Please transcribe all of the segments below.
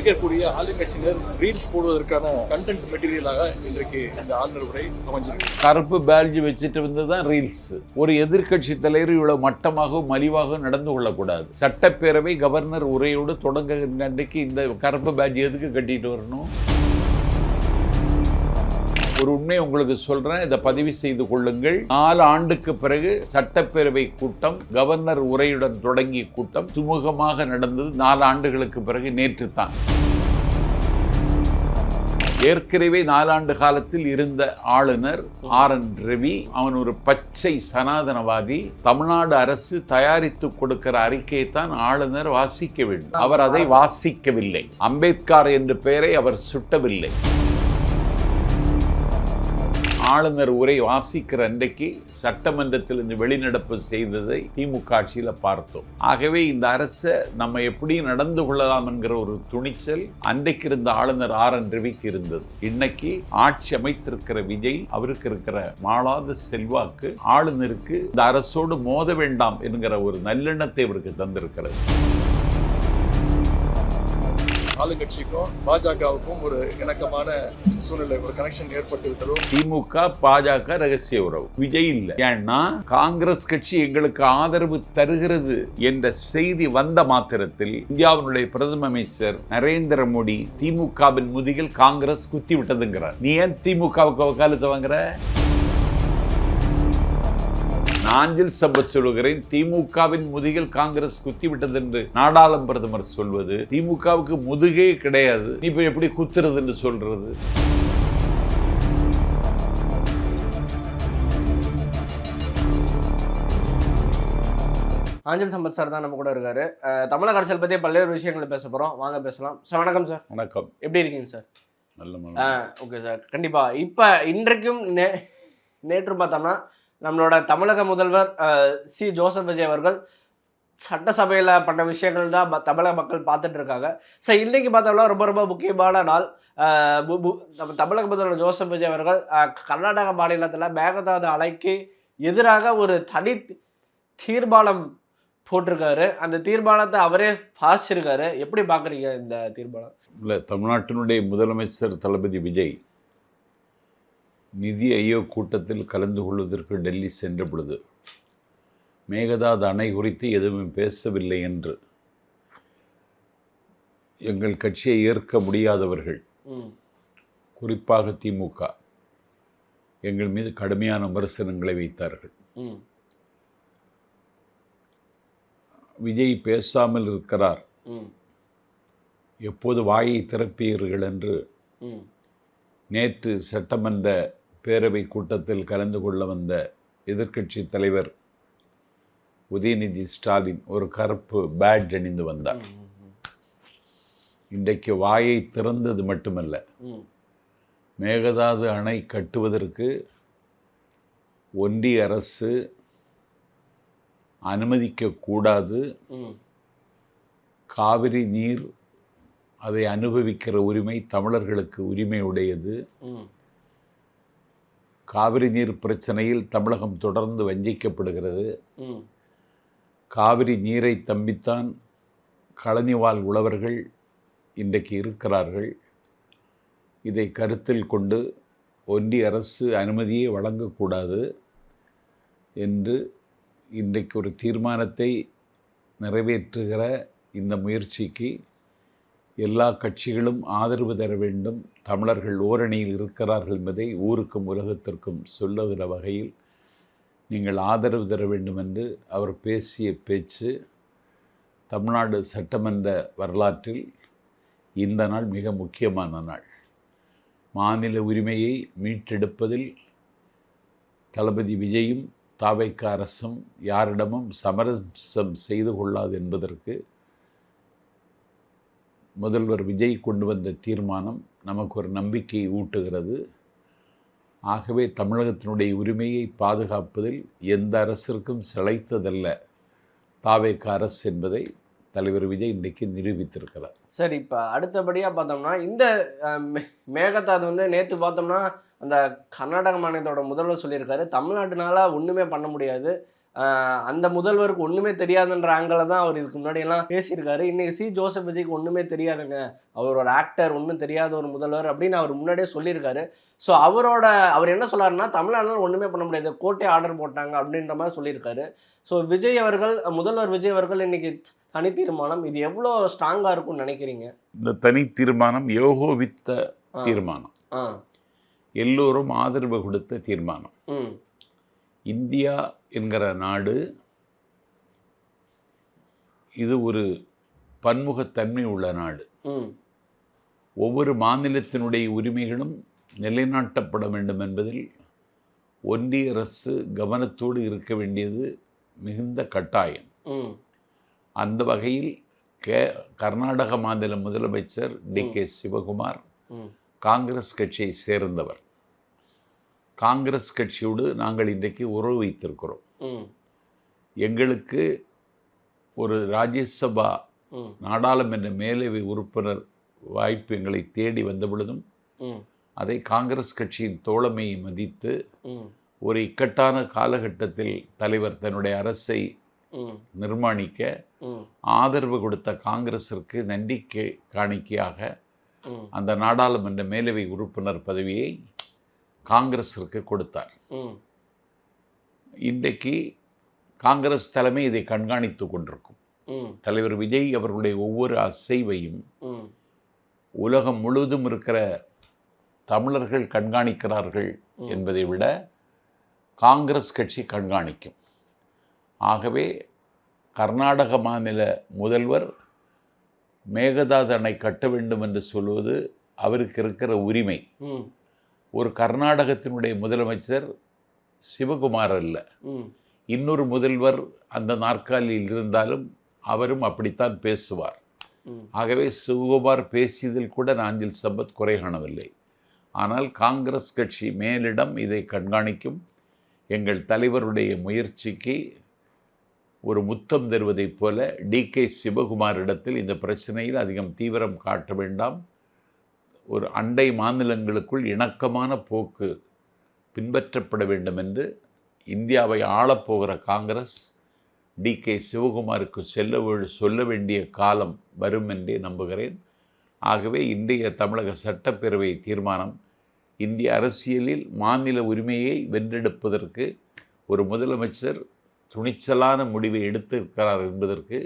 இருக்கக்கூடிய ஆளுங்கட்சியினர் reels போடுவதற்கான content மெட்டீரியலாக இன்றைக்கு இந்த ஆளுநர் உரை அமைஞ்சிருக்கு. கருப்பு பேட்ஜ் வச்சுட்டு வந்ததுதான் ரீல்ஸ். ஒரு எதிர்கட்சி தலைவர் இவ்வளவு மட்டமாகவும் மலிவாகவும் நடந்து கொள்ளக்கூடாது. சட்டப்பேரவை கவர்னர் உரையோடு தொடங்குகின்ற அன்றைக்கு இந்த கருப்பு பேட்ஜ் எதுக்கு கட்டிட்டு வரணும்? ஒரு உண்மை உங்களுக்கு சொல்றேன், இதை பதிவு செய்து கொள்ளுங்கள். 4 ஆண்டுக்கு பிறகு சட்டப்பேரவை கூட்டம் கவர்னர் உரையுடன் தொடங்கிய கூட்டம் சுமூகமாக நடந்தது. 4 ஆண்டுகளுக்கு பிறகு நேற்று தான். ஏற்கனவே 4 ஆண்டு காலத்தில் இருந்த ஆளுநர் RN ரவி, அவன் ஒரு பச்சை சனாதனவாதி. தமிழ்நாடு அரசு தயாரித்து கொடுக்கிற அறிக்கையை தான் ஆளுநர் வாசிக்க வேண்டும். அவர் அதை வாசிக்கவில்லை. அம்பேத்கர் என்ற பெயரை அவர் சுட்டவில்லை. ஆளுநர் உரை வாசிக்கிற அன்றைக்கு சட்டமன்றத்தில் இருந்து வெளிநடப்பு செய்ததை திமுக ஆட்சியில் பார்த்தோம். ஆகவே இந்த அரசை நம்ம எப்படி நடந்து கொள்ளலாம் என்கிற ஒரு துணிச்சல் அன்றைக்கு இருந்த ஆளுநர் RN ரவிக்கு இருந்தது. இன்னைக்கு ஆட்சி அமைத்திருக்கிற விஜய், அவருக்கு இருக்கிற மாளாத செல்வாக்கு ஆளுநருக்கு இந்த அரசோடு மோத வேண்டாம் என்கிற ஒரு நல்லெண்ணத்தை அவருக்கு தந்திருக்கிறது. ஆளுங்கட்சிக்கும் பாஜகவுக்கும் ஒரு இணக்கமான சூழ்நிலை, ஒரு கனெக்ஷன் ஏற்பட்டு விட்டதும் திமுக பாஜக ரகசிய உறவு. விஜய் இல்லை. ஏன்னா காங்கிரஸ் கட்சி எங்களுக்கு ஆதரவு தருகிறது என்ற செய்தி வந்த மாத்திரத்தில் இந்தியாவினுடைய பிரதம அமைச்சர் நரேந்திர மோடி திமுகவின் முதுகில் காங்கிரஸ் குத்தி விட்டதுங்கிறார். நீ ஏன் திமுகவுக்கு வக்காலத்து வாங்குற? நாஞ்சில் சம்பத் சொல்லுகிறேன், திமுகவின் முதுகில் காங்கிரஸ் குத்திவிட்டது என்று நாடாளும் பிரதமர் சொல்வது திமுகவுக்கு முதுகே கிடையாது. நீ இப்ப எப்படி குத்துறது என்று சொல்றது? நாஞ்சில் சம்பத் சார் தான் நம்ம கூட இருக்காரு. தமிழக அரசியல் பற்றி பல்வேறு விஷயங்களை பேச போகிறோம், வாங்க பேசலாம். சார் வணக்கம் சார். வணக்கம். எப்படி இருக்கீங்க சார்? நல்ல. ஓகே சார், கண்டிப்பாக. இப்போ இன்றைக்கும் நேற்று பார்த்தோம்னா நம்மளோட தமிழக முதல்வர் சி ஜோசப் விஜய் அவர்கள் சட்டசபையில் பண்ண விஷயங்கள் தான் தமிழக மக்கள் பார்த்துட்டு இருக்காங்க. சார் இன்றைக்கி பார்த்தோம்னா ரொம்ப ரொம்ப முக்கியமான நாள். நம்ம தமிழக முதல்வர் ஜோசப் விஜய் அவர்கள் கர்நாடக மாநிலத்தில் மேகதாது அணைக்கு எதிராக ஒரு தனி தீர்மானம் போட்டிருக்காரு. அந்த தீர்மானத்தை அவரே வாசிச்சிருக்காரு. எப்படி பார்க்குறீங்க இந்த தீர்மானம்? இல்லை, தமிழ்நாட்டினுடைய முதலமைச்சர் தளபதி விஜய் நிதி ஆயோக் கூட்டத்தில் கலந்து கொள்வதற்கு டெல்லி சென்ற பொழுது மேகதாது அணை குறித்து எதுவும் பேசவில்லை என்று எங்கள் கட்சியை ஏற்க முடியாதவர்கள், குறிப்பாக திமுக, எங்கள் மீது கடுமையான விமர்சனங்களை வைத்தார்கள். விஜய் பேசாமல் இருக்கிறார், எப்போது வாயை திறப்பீர்கள் என்று நேற்று சட்டமன்ற பேரவை கூட்டத்தில் கலந்து கொள்ள வந்த எதிர்க்கட்சி தலைவர் உதயநிதி ஸ்டாலின் ஒரு கருப்பு பேட்ஜ் அணிந்து வந்தார். இன்றைக்கு வாயை திறந்தது மட்டுமல்ல, மேகதாது அணை கட்டுவதற்கு ஒன்றிய அரசு அனுமதிக்கக்கூடாது, காவிரி நீர் அதை அனுபவிக்கிற உரிமை தமிழர்களுக்கு உரிமை உடையது, காவிரி நீர் பிரச்சனையில் தமிழகம் தொடர்ந்து வஞ்சிக்கப்படுகிறது, காவிரி நீரை தம்பித்தான் கழனிவாழ் உழவர்கள் இன்றைக்கு இருக்கிறார்கள், இதை கருத்தில் கொண்டு ஒன்றிய அரசு அனுமதியை வழங்கக்கூடாது என்று இன்றைக்கு ஒரு தீர்மானத்தை நிறைவேற்றுகிற இந்த முயற்சிக்கு எல்லா கட்சிகளும் ஆதரவு தர வேண்டும். தமிழர்கள் ஓரணியில் இருக்கிறார்கள் என்பதை ஊருக்கும் உலகத்திற்கும் சொல்லுகிற வகையில் நீங்கள் ஆதரவு தர வேண்டும் என்று அவர் பேசிய பேச்சு தமிழ்நாடு சட்டமன்ற வரலாற்றில் இந்த நாள் மிக முக்கியமான நாள். மாநில உரிமையை மீட்டெடுப்பதில் தளபதி விஜயும் தாவைக்க அரசும் யாரிடமும் சமரசம் செய்து கொள்ளாது என்பதற்கு முதல்வர் விஜய் கொண்டு வந்த தீர்மானம் நமக்கு ஒரு நம்பிக்கையை ஊட்டுகிறது. ஆகவே தமிழகத்தினுடைய உரிமையை பாதுகாப்பதில் எந்த அரசிற்கும் சிலைத்ததல்ல தாவேக அரசு என்பதை தலைவர் விஜய் இன்றைக்கு நிரூபித்திருக்கிறார். சரி, இப்போ அடுத்தபடியாக பார்த்தோம்னா இந்த மேகதாது நேற்று பார்த்தோம்னா அந்த கர்நாடக மாநிலத்தோட முதல்வர் சொல்லியிருக்காரு, தமிழ்நாட்டுனால ஒன்றுமே பண்ண முடியாது, அந்த முதல்வருக்கு ஒன்றுமே தெரியாதுன்ற ஆங்கில தான் அவர் இதுக்கு முன்னாடியெல்லாம் பேசியிருக்காரு. இன்றைக்கி சி ஜோசப் விஜய்க்கு ஒன்றுமே தெரியாதுங்க, அவரோட ஆக்டர் ஒன்றும் தெரியாத ஒரு முதல்வர் அப்படின்னு அவர் முன்னாடியே சொல்லியிருக்காரு. ஸோ அவர் என்ன சொல்லாருன்னா, தமிழ்நாட்டில் ஒன்றுமே பண்ண முடியாது, கோர்ட்டே ஆர்டர் போட்டாங்க அப்படின்ற மாதிரி சொல்லியிருக்காரு. ஸோ விஜய் அவர்கள், முதல்வர் விஜய் அவர்கள் இன்னைக்கு தனி தீர்மானம், இது எவ்வளோ ஸ்ட்ராங்காக இருக்கும்னு நினைக்கிறீங்க? இந்த தனி தீர்மானம் யோகோவித்த தீர்மானம், எல்லோரும் ஆதரவு கொடுத்த தீர்மானம். இந்தியா என்கிற நாடு இது ஒரு பன்முகத்தன்மை உள்ள நாடு. ஒவ்வொரு மாநிலத்தினுடைய உரிமைகளும் நிலைநாட்டப்பட வேண்டும் என்பதில் ஒன்றிய அரசு கவனத்தோடு இருக்க வேண்டியது மிகுந்த கட்டாயம். அந்த வகையில் கர்நாடக மாநில முதலமைச்சர் டி.கே. சிவகுமார் காங்கிரஸ் கட்சியை சேர்ந்தவர். காங்கிரஸ் கட்சியோடு நாங்கள் இன்றைக்கு உறவு வைத்திருக்கிறோம். எங்களுக்கு ஒரு ராஜ்யசபா நாடாளுமன்ற மேலவை உறுப்பினர் வாய்ப்பு எங்களை தேடி வந்த பொழுதும் அதை காங்கிரஸ் கட்சியின் தோழமையை மதித்து ஒரு இக்கட்டான காலகட்டத்தில் தலைவர் தன்னுடைய அரசை நிர்மாணிக்க ஆதரவு கொடுத்த காங்கிரஸிற்கு நன்றி காணிக்கையாக அந்த நாடாளுமன்ற மேலவை உறுப்பினர் பதவியை காங்கிரஸிற்கு கொடுத்தார். இன்றைக்கு காங்கிரஸ் தலைமை இதை கண்காணித்து கொண்டிருக்கும். தலைவர் விஜய் அவர்களுடைய ஒவ்வொரு அசைவையும் உலகம் முழுவதும் இருக்கிற தமிழர்கள் கண்காணிக்கிறார்கள் என்பதை விட காங்கிரஸ் கட்சி கண்காணிக்கும். ஆகவே கர்நாடக மாநில முதல்வர் மேகதாது அணை கட்ட வேண்டும் என்று சொல்வது அவருக்கு இருக்கிற உரிமை. ஒரு கர்நாடகத்தினுடைய முதலமைச்சர் சிவகுமார் அல்ல, இன்னொரு முதல்வர் அந்த நாற்காலியில் இருந்தாலும் அவரும் அப்படித்தான் பேசுவார். ஆகவே சிவகுமார் பேசியதில் கூட நாஞ்சில் சம்பத் குறை காணவில்லை. ஆனால் காங்கிரஸ் கட்சி மேலிடம் இதை கண்காணிக்கும். எங்கள் தலைவருடைய முயற்சிக்கு ஒரு முத்தம் தருவதைப் போல டி.கே. சிவகுமாரிடத்தில் இந்த பிரச்சனையில் அதிகம் தீவிரம் காட்ட வேண்டாம், ஒரு அண்டை மாநிலங்களுக்குள் இணக்கமான போக்கு பின்பற்றப்பட வேண்டும் என்று இந்தியாவை ஆளப்போகிற காங்கிரஸ் டி.கே. சிவகுமாருக்கு சொல்ல வேண்டிய காலம் வரும் என்றே நம்புகிறேன். ஆகவே இன்றைய தமிழக சட்டப்பேரவை தீர்மானம் இந்திய அரசியலில் மாநில உரிமையை வென்றெடுப்பதற்கு ஒரு முதலமைச்சர் துணிச்சலான முடிவை எடுத்திருக்கிறார் என்பதற்கு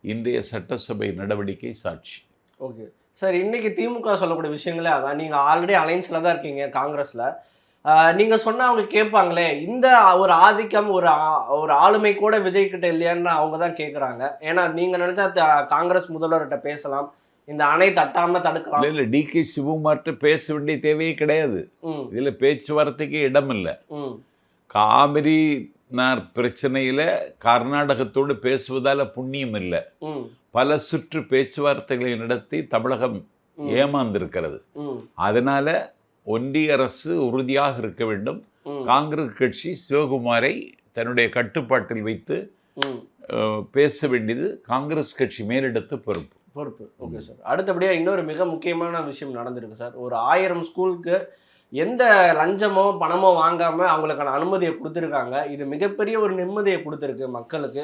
இன்றைய சட்டசபை நடவடிக்கை சாட்சி. ஓகே சார், இன்றைக்கி திமுக சொல்லக்கூடிய விஷயங்களே அதான். நீங்கள் ஆல்ரெடி அலைன்ஸில் தான் இருக்கீங்க காங்கிரஸில். நீங்கள் சொன்னால் அவங்க கேட்பாங்களே, இந்த ஒரு ஆதிக்கம் ஒரு ஆளுமை கூட விஜய் கிட்ட இல்லையான்னு அவங்க தான் கேட்குறாங்க. ஏன்னா நீங்கள் நினச்சா காங்கிரஸ் முதல்வர்கிட்ட பேசலாம், இந்த அணை தட்டாமல் தடுக்கலாம். இல்லை, டி.கே. சிவகுமார்கிட்ட பேச வேண்டிய தேவையே கிடையாது. இதில் பேச்சுவார்த்தைக்கு இடம் இல்லை. காவிரி பிரச்சனையில் கர்நாடகத்தோடு பேசுவதால் புண்ணியம் இல்லை. பல சுற்று பேச்சுவார்த்தைகளை நடத்தி தமிழகம் ஏமாந்திருக்கிறது. அதனால ஒன்றிய அரசு உறுதியாக இருக்க வேண்டும். காங்கிரஸ் கட்சி சிவகுமாரை தன்னுடைய கட்டுப்பாட்டில் வைத்து பேச வேண்டியது காங்கிரஸ் கட்சி மேலெடுத்து பொறுப்பு. ஓகே சார், அடுத்தபடியாக இன்னொரு மிக முக்கியமான விஷயம் நடந்திருக்கு சார். ஒரு 1000 ஸ்கூலுக்கு எந்த லஞ்சமோ பணமோ வாங்காமல் அவங்களுக்கான அனுமதியை கொடுத்துருக்காங்க. இது மிகப்பெரிய ஒரு நிம்மதியை கொடுத்துருக்கு மக்களுக்கு.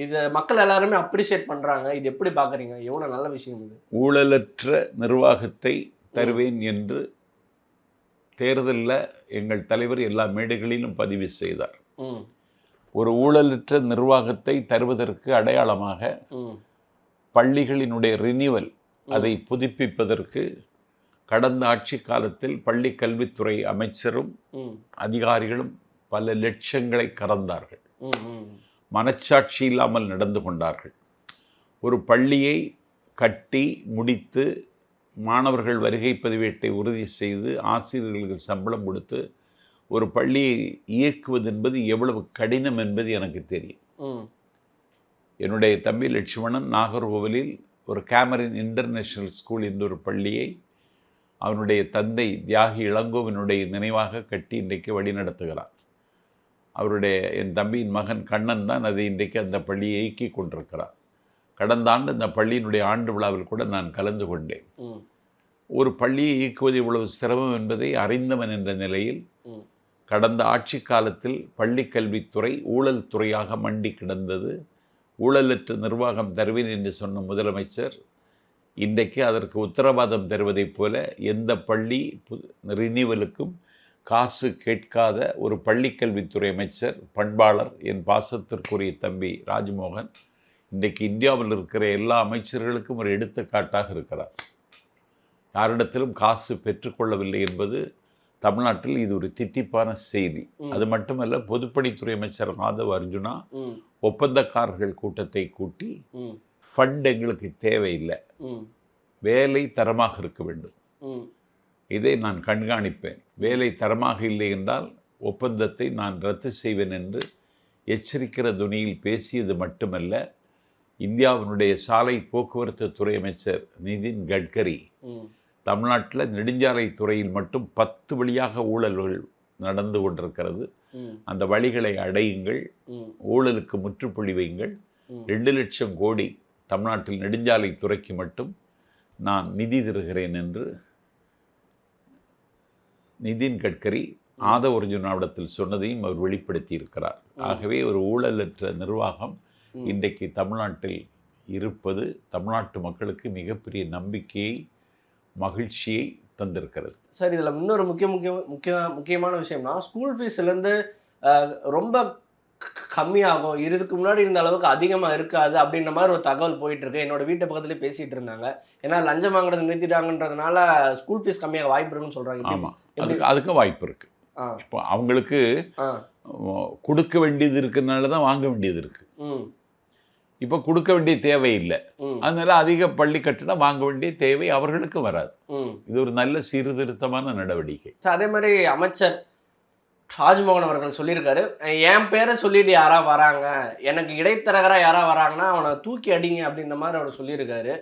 இது மக்கள் எல்லாருமே அப்ரிஷியேட் பண்ணுறாங்க. இது எப்படி பார்க்குறீங்க? எவ்வளோ நல்ல விஷயம் இது. ஊழலற்ற நிர்வாகத்தை தருவேன் என்று தேர்தலில் எங்கள் தலைவர் எல்லா மேடைகளிலும் பதிவு செய்தார். ஒரு ஊழலற்ற நிர்வாகத்தை தருவதற்கு அடையாளமாக பள்ளிகளினுடைய ரினிவல், அதை புதுப்பிப்பதற்கு கடந்த ஆட்சி காலத்தில் பள்ளி கல்வித்துறை அமைச்சரும் அதிகாரிகளும் பல லட்சங்களை கறந்தார்கள். மனச்சாட்சி இல்லாமல் நடந்து கொண்டார்கள். ஒரு பள்ளியை கட்டி முடித்து மாணவர்கள் வருகை பதிவேட்டை உறுதி செய்து ஆசிரியர்களுக்கு சம்பளம் கொடுத்து ஒரு பள்ளியை இயக்குவது என்பது எவ்வளவு கடினம் என்பது எனக்கு தெரியும். என்னுடைய தம்பி லட்சுமணன் நாகர்கோவிலில் ஒரு கேமரின் இன்டர்நேஷ்னல் ஸ்கூல் என்ற ஒரு பள்ளியை அவனுடைய தந்தை தியாகி இளங்கோவினுடைய நினைவாக கட்டி இன்றைக்கு வழிநடத்துகிறார். என் தம்பியின் மகன் கண்ணன் தான் அதை இன்றைக்கு அந்த பள்ளியை இயக்கி கொண்டிருக்கிறார். கடந்த ஆண்டு அந்த பள்ளியினுடைய ஆண்டு விழாவில் கூட நான் கலந்து கொண்டேன். ஒரு பள்ளியை இயக்குவது இவ்வளவு சிரமம் என்பதை அறிந்தவன் என்ற நிலையில் கடந்த ஆட்சி காலத்தில் பள்ளிக்கல்வித்துறை ஊழல் துறையாக மண்டி கிடந்தது. ஊழலற்ற நிர்வாகம் தருவேன் என்று சொன்ன முதலமைச்சர் இன்றைக்கு அதற்கு உத்தரவாதம் தருவதைப் போல எந்த பள்ளி ரினிவலுக்கும் காசு கேட்காத ஒரு பள்ளிக்கல்வித்துறை அமைச்சர், பண்பாளர், என் பாசத்திற்குரிய தம்பி ராஜ்மோகன் இன்றைக்கு இந்தியாவில் இருக்கிற எல்லா அமைச்சர்களுக்கும் ஒரு எடுத்துக்காட்டாக இருக்கிறார். யாரிடத்திலும் காசு பெற்றுக்கொள்ளவில்லை என்பது தமிழ்நாட்டில் இது ஒரு தித்திப்பான செய்தி. அது மட்டுமல்ல, பொதுப்பணித்துறை அமைச்சர் மாதவ் அர்ஜுனா ஒப்பந்தக்காரர்கள் கூட்டத்தை கூட்டி ஃபண்ட் எங்களுக்கு தேவையில்லை, வேலை தரமாக இருக்க வேண்டும், இதை நான் கண்காணிப்பேன், வேலை தரமாக இல்லை என்றால் ஒப்பந்தத்தை நான் ரத்து செய்வேன் என்று எச்சரிக்கிற துணியில் பேசியது மட்டுமல்ல, இந்தியாவினுடைய சாலை போக்குவரத்து துறை அமைச்சர் நிதின் கட்கரி தமிழ்நாட்டில் நெடுஞ்சாலை துறையில் மட்டும் 10 வழியாக ஊழல்கள் நடந்து கொண்டிருக்கிறது, அந்த வழிகளை அடையுங்கள், ஊழலுக்கு முற்றுப்புள்ளி வையுங்கள், 2 லட்சம் கோடி தமிழ்நாட்டில் நெடுஞ்சாலை துறைக்கு மட்டும் நான் நிதி தருகிறேன் என்று நிதின் கட்கரி ஆதவ் அர்ஜுனாவிடத்தில் சொன்னதையும் அவர் வெளிப்படுத்தி இருக்கிறார். ஆகவே ஒரு ஊழலற்ற நிர்வாகம் இன்றைக்கு தமிழ்நாட்டில் இருப்பது தமிழ்நாட்டு மக்களுக்கு மிகப்பெரிய நம்பிக்கையை, மகிழ்ச்சியை தந்திருக்கிறது. சார், இதில் இன்னொரு முக்கியமான விஷயம்னா, ஸ்கூல் ஃபீஸ்லேருந்து ரொம்ப கம்மியாகும், இதுக்கு முன்னாடி இருந்த அளவுக்கு அதிகமாக இருக்காது அப்படின்ற மாதிரி ஒரு தகவல் போயிட்டுருக்கு. என்னோட வீட்டு பக்கத்துலேயே பேசிகிட்டு இருந்தாங்க. ஏன்னா லஞ்சம் வாங்குறது நிறுத்திட்டாங்கன்றதுனால ஸ்கூல் ஃபீஸ் கம்மியாக வாய்ப்பு இருக்குன்னு சொல்கிறாங்க. ஆமாம், அதுக்கும் வாய்ப்பு இருக்குது. இப்போ அவங்களுக்கு கொடுக்க வேண்டியது இருக்கிறதுனால தான் வாங்க வேண்டியது இருக்குது. இப்போ கொடுக்க வேண்டிய தேவையில்லை, அதனால அதிக பள்ளி கட்டணம் வாங்க வேண்டிய தேவை அவர்களுக்கு வராது. இது ஒரு நல்ல சீர்திருத்தமான நடவடிக்கை. அதே மாதிரி அமைச்சர் ராஜ்மோகன் அவர்கள் சொல்லியிருக்காரு, என் பேரை சொல்லிட்டு யாரா வராங்க, எனக்கு இடைத்தரகரா யாரா வராங்கன்னா அவனை தூக்கி அடிங்க அப்படின்ற மாதிரி அவர் சொல்லியிருக்காரு.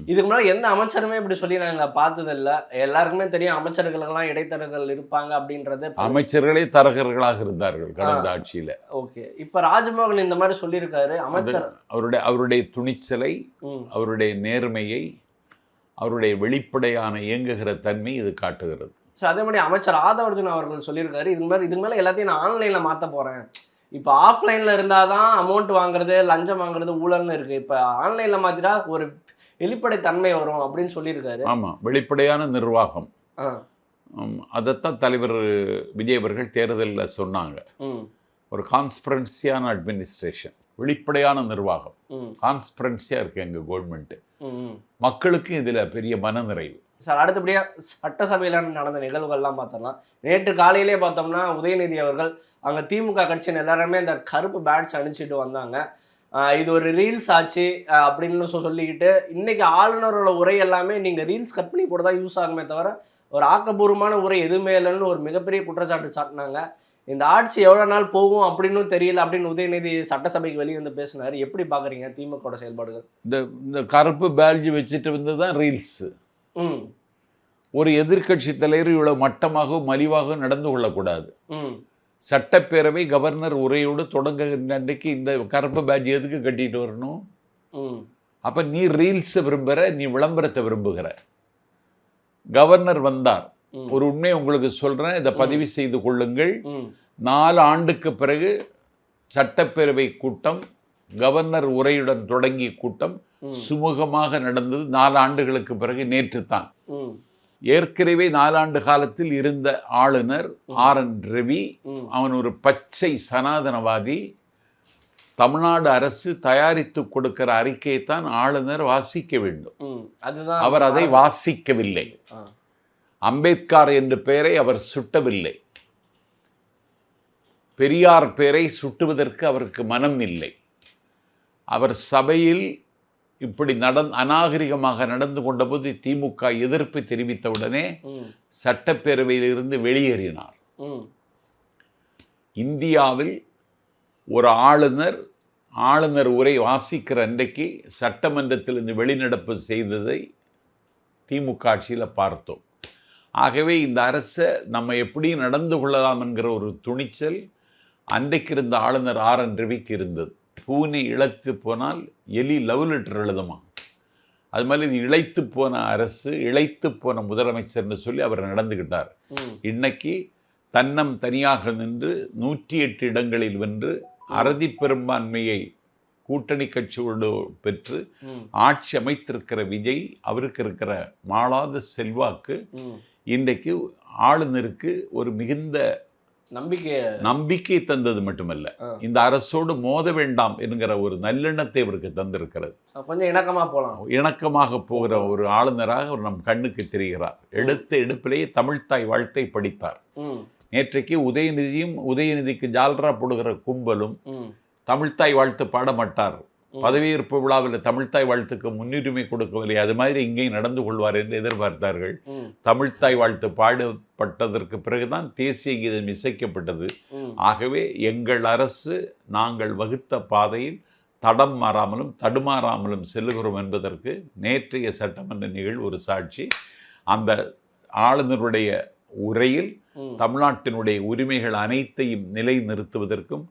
இதுக்கு முன்னாடி எந்த அமைச்சருமே இப்படி சொல்லி நாங்கள் பார்த்ததில்லை. எல்லாருக்குமே தெரியும் அமைச்சர்களுக்கெல்லாம் இடைத்தரகர்கள் இருப்பாங்க அப்படின்றது. அமைச்சர்களே தரகர்களாக இருந்தார்கள் கடந்த ஆட்சியில். ஓகே, இப்போ ராஜ்மோகன் இந்த மாதிரி சொல்லியிருக்காரு. அமைச்சர் அவருடைய துணிச்சலை, அவருடைய நேர்மையை, அவருடைய வெளிப்படையான இயங்குகிற தன்மை இது காட்டுகிறது. ஸோ அதே மாதிரி அமைச்சர் ஆதவ் அர்ஜுனா அவர்கள் சொல்லியிருக்காரு, இதுக்கு மேலே எல்லாத்தையும் நான் ஆன்லைனில் மாற்ற போகிறேன். இப்போ ஆஃப்லைனில் இருந்தால் தான் அமௌண்ட் வாங்குறது, லஞ்சம் வாங்குறது, ஊழல்னு இருக்குது. இப்போ ஆன்லைனில் மாற்றிட்டா ஒரு வெளிப்படை தன்மை வரும் அப்படின்னு சொல்லியிருக்காரு. ஆமாம், வெளிப்படையான நிர்வாகம். அதைத்தான் தலைவர் விஜய் அவர்கள் தேர்தலில் சொன்னாங்க. ஒரு கான்ஸ்பரன்சியான அட்மினிஸ்ட்ரேஷன், வெளிப்படையான நிர்வாகம், கான்ஸ்பரன்சியாக இருக்குது எங்கள் கவர்மெண்ட்டு. மக்களுக்கு இதில் பெரிய மனநிறைவு. சார், அடுத்தபடியாக சட்டசபையில் நடந்த நிகழ்வுகள்லாம் பார்த்தோம்னா, நேற்று காலையிலே பார்த்தோம்னா உதயநிதி அவர்கள் அங்கே திமுக கட்சியின் எல்லாருமே இந்த கருப்பு பேட்ச் அணிச்சிட்டு வந்தாங்க. இது ஒரு ரீல்ஸ் ஆச்சு அப்படின்னு சொல்லிக்கிட்டு இன்னைக்கு ஆளுநரோட உரை எல்லாமே நீங்கள் ரீல்ஸ் கட் பண்ணி போட்டு தான் யூஸ் ஆகுமே தவிர ஒரு ஆக்கப்பூர்வமான உரை எதுவுமே இல்லைன்னு ஒரு மிகப்பெரிய குற்றச்சாட்டு சாட்டினாங்க. இந்த ஆட்சி எவ்வளோ நாள் போகும் அப்படின்னு தெரியல அப்படின்னு உதயநிதி சட்டசபைக்கு வெளியே வந்து பேசினார். எப்படி பார்க்குறீங்க திமுக செயல்பாடுகள்? இந்த கருப்பு பேட்ஜ் வச்சுட்டு வந்து தான் ரீல்ஸு. ஒரு எதிர்கட்சி தலைவர் இவ்வளவு மட்டமாகவும் மலிவாகவும் நடந்து கொள்ளக்கூடாது. சட்டப்பேரவை கவர்னர் உரையோடு தொடங்குகின்ற அன்றைக்கு இந்த கருப்பு பேட்ஜ் எதுக்கு கட்டிட்டு வரணும்? அப்ப நீ ரீல்ஸை விரும்புகிற, நீ விளம்பரத்தை விரும்புகிற. கவர்னர் வந்தார், ஒரு உண்மையை உங்களுக்கு சொல்றேன், இதை பதிவு செய்து கொள்ளுங்கள். 4 ஆண்டுக்கு பிறகு சட்டப்பேரவை கூட்டம் கவர்னர் உரையுடன் தொடங்கிய கூட்டம் சுமூகமாக நடந்தது. 4 ஆண்டுகளுக்கு பிறகு நேற்று தான். ஏற்கனவே 4 ஆண்டு காலத்தில் இருந்த ஆளுநர் RN ரவி, அவன் ஒரு பச்சை சனாதனவாதி. தமிழ்நாடு அரசு தயாரித்து கொடுக்கிற அறிக்கையைத்தான் ஆளுநர் வாசிக்க வேண்டும். அவர் அதை வாசிக்கவில்லை. அம்பேத்கர் என்ற பெயரை அவர் சுட்டவில்லை. பெரியார் பெயரை சுட்டுவதற்கு அவருக்கு மனம் இல்லை. அவர் சபையில் இப்படி அநாகரிகமாக நடந்து கொண்டபோது திமுக எதிர்ப்பு தெரிவித்தவுடனே சட்டப்பேரவையிலிருந்து வெளியேறினார். இந்தியாவில் ஒரு ஆளுநர் உரை வாசிக்கிற அன்றைக்கு சட்டமன்றத்திலிருந்து வெளிநடப்பு செய்ததை திமுக ஆட்சியில் பார்த்தோம். ஆகவே இந்த அரசை நம்ம எப்படி நடந்து கொள்ளலாம் என்கிற ஒரு துணிச்சல் அன்றைக்கு இருந்த ஆளுநர் RN ரவிக்கு இருந்தது. பூனை இழைத்து போனால் எலி லவ் லெட்டர் எழுதுமா, அது மாதிரி இது இழைத்து போன அரசு, இழைத்து போன முதலமைச்சர்னு சொல்லி அவர் நடந்துக்கிட்டார். இன்னைக்கு தன்னம் தனியாக நின்று 108 இடங்களில் வென்று அறுதி பெரும்பான்மையை கூட்டணி கட்சியோடு பெற்று ஆட்சி அமைத்திருக்கிற விஜய், அவருக்கு இருக்கிற மாளாத செல்வாக்கு இன்றைக்கு ஆளுநருக்கு ஒரு மிகுந்த நம்பிக்கை தந்தது மட்டுமல்ல, இந்த அரசோடு மோத வேண்டாம் என்கிற ஒரு நல்லெண்ணத்தை அவருக்கு தந்திருக்கிறது. கொஞ்சம் இணக்கமாக போகிற ஒரு ஆளுநராக அவர் நம் கண்ணுக்கு தெரிகிறார். எடுத்த எடுப்பிலேயே தமிழ்த்தாய் வாழ்த்தை படித்தார். நேற்றைக்கு உதயநிதிக்கு ஜால்ரா போடுகிற கும்பலும் தமிழ்த்தாய் வாழ்த்து பாட மாட்டார், பதவியேற்பு விழாவில் தமிழ்த்தாய் வாழ்த்துக்கு முன்னுரிமை கொடுக்கவில்லை, அது மாதிரி இங்கேயும் நடந்து கொள்வார் என்று எதிர்பார்த்தார்கள். தமிழ்த்தாய் வாழ்த்து பாடப்பட்டதற்கு பிறகுதான் தேசிய கீதம் இசைக்கப்பட்டது. ஆகவே எங்கள் அரசு நாங்கள் வகுத்த பாதையில் தடம் மாறாமலும் தடுமாறாமலும் செல்லுகிறோம் என்பதற்கு நேற்றைய சட்டமன்ற நிகழ்வு ஒரு சாட்சி. அந்த ஆளுநருடைய உரையில் தமிழ்நாட்டினுடைய உரிமைகள் அனைத்தையும் நிலைநிறுத்துவதற்கும்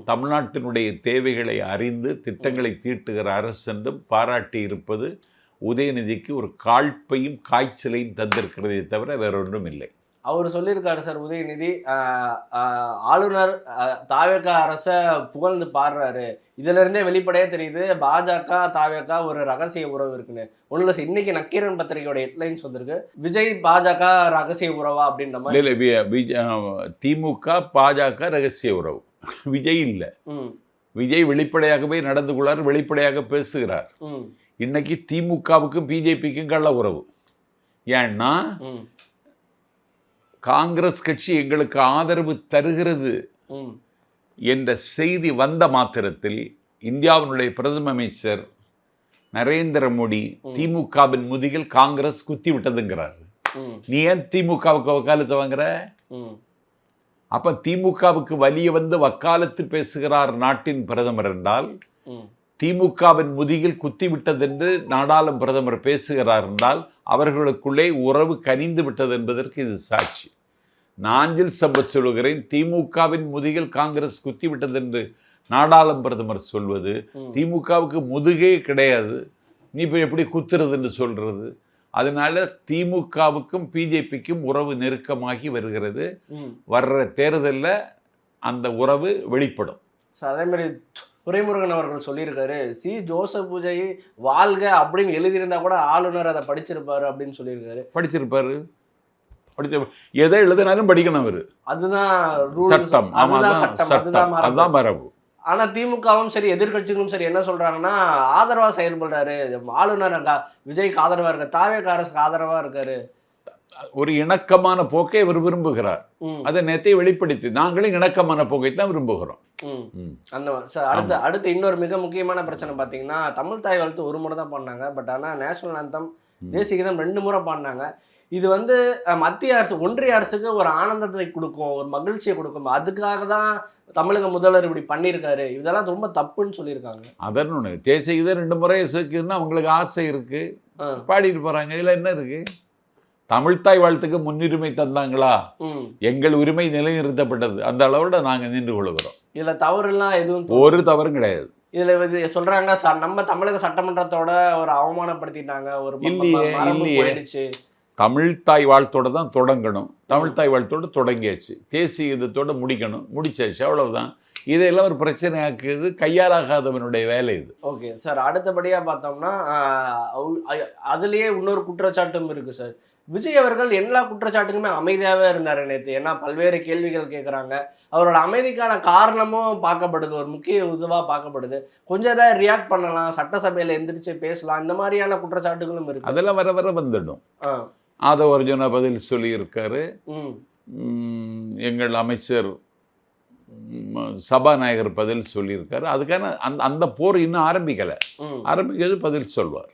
தமிழ்நாட்டினுடைய தேவைகளை அறிந்து திட்டங்களை தீட்டுகிற அரசு என்றும் பாராட்டி இருப்பது உதயநிதிக்கு ஒரு காழ்ப்பையும் காய்ச்சலையும் தந்திருக்கிறதே தவிர வேறொன்றும் இல்லை. அவர் சொல்லியிருக்காரு சார், உதயநிதி ஆளுநர் தாவேக அரசை புகழ்ந்து பாடுறாரு, இதுல இருந்தே வெளிப்படையே தெரியுது பாஜக தாவேக ஒரு ரகசிய உறவு இருக்குன்னு. ஒன்றும் இல்லை, இன்னைக்கு நக்கீரன் பத்திரிகையோட ஹெட்லைன்ஸ் வந்திருக்கு, விஜய் பாஜக ரகசிய உறவா அப்படின்ற மாதிரி. திமுக பாஜக ரகசிய உறவு, விஜய் இல்லை. விஜய் வெளிப்படையாகவே நடந்து கொள்ளார், வெளிப்படையாக பேசுகிறார். இன்னைக்கு திமுகவுக்கும் பிஜேபிக்கும் கள்ள உறவு. ஏன்னா காங்கிரஸ் கட்சி எங்களுக்கு ஆதரவு தருகிறது என்ற செய்தி வந்த மாத்திரத்தில் இந்தியாவினுடைய பிரதம அமைச்சர் நரேந்திர மோடி திமுகவின் முதுகில் காங்கிரஸ் குத்தி விட்டதுங்கிறார். நீ ஏன் திமுகவுக்கு வக்காலத்து வாங்குற? அப்ப திமுகவுக்கு வலிய வந்து வக்காலத்து பேசுகிறார் நாட்டின் பிரதமர் என்றால், திமுகவின் முதுகில் குத்தி விட்டதென்று நாடாளும் பிரதமர் பேசுகிறார் என்றால் அவர்களுக்குள்ளே உறவு கனிந்து விட்டது என்பதற்கு இது சாட்சி. நாஞ்சில் சம்பத் சொல்லுகிறேன், திமுகவின் முதுகில் காங்கிரஸ் குத்தி விட்டது என்று நாடாளும் பிரதமர் சொல்வது, திமுகவுக்கு முதுகே கிடையாது, நீ இப்போ எப்படி குத்துறது என்று சொல்றது. அதனால திமுகவுக்கும் பிஜேபிக்கும் உறவு நெருக்கமாகி வருகிறது. வர்ற தேர்தலில் அந்த உறவு வெளிப்படும். அதே மாதிரி துரைமுருகன் அவர்கள் சொல்லியிருக்காரு, சி ஜோசப் பூஜை வாழ்க அப்படின்னு எழுதியிருந்தா கூட ஆளுநர் அதை படிச்சிருப்பாரு அப்படின்னு சொல்லியிருக்காரு. படிச்சிருப்பாரு, எதை எழுதினாலும் படிக்கணும் அவரு. அதுதான் சட்டம், அதுதான் மரபு. ஆனா திமுகவும் சரி எதிர்கட்சிகளும் சரி என்ன சொல்றாங்கன்னா, ஆதரவா செயல்படுறாரு ஆளுநர், விஜய்க்கு ஆதரவா இருக்க, தாவேக அரசுக்கு ஆதரவா இருக்காரு. ஒரு இணக்கமான போக்கை அவர் விரும்புகிறார். அதை நேரத்தை வெளிப்படுத்தி நாங்களும் இணக்கமான போக்கை தான் விரும்புகிறோம். அந்த அடுத்து இன்னொரு மிக முக்கியமான பிரச்சனை பார்த்தீங்கன்னா, தமிழ் தாய் வாழ்த்து ஒரு முறை தான் பாடினாங்க. பட் ஆனால் நேஷனல் ஆந்தம் தேசிய கீதம் 2 முறை பாடினாங்க. இது வந்து மத்திய அரசு ஒன்றிய அரசுக்கு ஒரு ஆனந்தத்தை கொடுக்கும், ஒரு மகிழ்ச்சியை கொடுக்கும். அதுக்காக தான் தமிழக முதல்வர் இப்படி பண்ணியிருக்காரு. இதெல்லாம் ரொம்ப தப்புன்னு சொல்லியிருக்காங்க. அதன்னு தேசிய கீதம் 2 முறை இசைக்குதுன்னா அவங்களுக்கு ஆசை இருக்கு, பாடிட்டு போறாங்க. இதுல என்ன இருக்கு? தமிழ்த்தாய் வாழ்த்துக்கு முன்னுரிமை தந்தாங்களா? எங்கள் உரிமை நிலைநிறுத்தப்பட்டது, அந்த அளவோட நாங்க நின்று கொள்கிறோம். இதுல தவறு எல்லாம் எதுவும் ஒரு தவறும் கிடையாது. இதுல சொல்றாங்க நம்ம தமிழக சட்டமன்றத்தோட ஒரு அவமானப்படுத்திட்டாங்க, ஒரு இல்லையே. தமிழ்த்தாய் வாழ்த்தோட தான் தொடங்கணும், தமிழ்த்தாய் வாழ்த்தோடு தொடங்கியாச்சு, தேசிய கீதத்தோட முடிக்கணும், முடிச்சாச்சு, அவ்வளவுதான். இதெல்லாம் ஒரு பிரச்சனை ஆக்குது, கையாலாகாதவனுடைய வேலை இது. ஓகே சார், அடுத்தபடியா பார்த்தோம்னா அதுலயே இன்னொரு குற்றச்சாட்டும் இருக்கு சார். விஜய் அவர்கள் எல்லா குற்றச்சாட்டுக்குமே அமைதியாகவே இருந்தார் நேற்று. ஏன்னா பல்வேறு கேள்விகள் கேட்குறாங்க, அவரோட அமைதிக்கான காரணமும் பார்க்கப்படுது, ஒரு முக்கிய இதுவாக பார்க்கப்படுது. கொஞ்சம் ஏதாவது ரியாக்ட் பண்ணலாம், சட்டசபையில் எந்திரிச்சு பேசலாம், இந்த மாதிரியான குற்றச்சாட்டுகளும் இருக்கு. அதெல்லாம் வர வர வந்துடும். ஆதவ அர்ஜுனா பதில் சொல்லியிருக்காரு, எங்கள் அமைச்சர் சபாநாயகர் பதில் சொல்லியிருக்காரு. அதுக்கான அந்த போர் இன்னும் ஆரம்பிக்கலை, ஆரம்பிக்கிறது பதில் சொல்வார்.